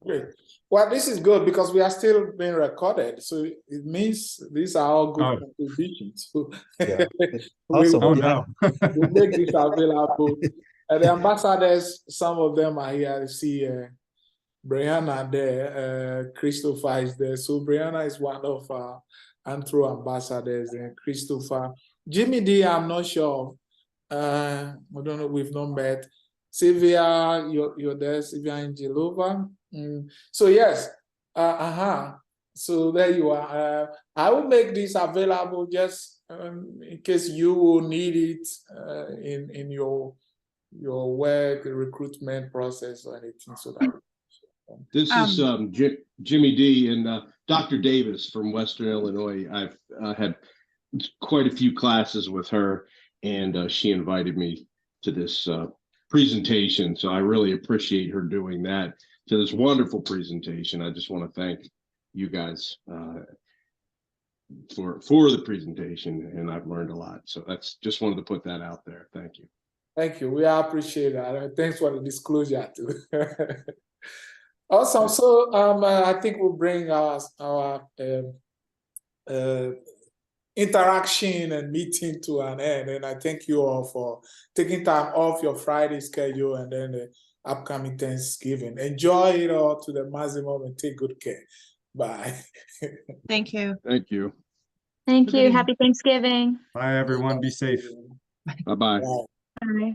Great. Well, this is good because we are still being recorded, so it means these are all good contributions. Yeah. We'll no. make this available. The ambassadors, some of them are here. I see Brianna there, Christopher is there. So Brianna is one of our Anthro ambassadors, and Christopher. Jimmy D, I'm not sure. I don't know, we've not met. Sylvia, you're there, Sylvia Angelova. So yes, so there you are. I will make this available just in case you will need it in your work recruitment process or anything. So that this is Jimmy D and Dr. Davis from Western Illinois. I've had quite a few classes with her, and she invited me to this presentation. So I really appreciate her doing that. To this wonderful presentation. I just want to thank you guys for the presentation, and I've learned a lot. So that's just wanted to put that out there. Thank you. Thank you. We appreciate that. Thanks for the disclosure too. Awesome. So I think we'll bring our interaction and meeting to an end. And I thank you all for taking time off your Friday schedule and then the upcoming Thanksgiving. Enjoy it all to the maximum and take good care. Bye. Thank you. Thank you. Thank Good you. evening. Happy Thanksgiving. Bye, everyone. Be safe. Bye-bye. Bye.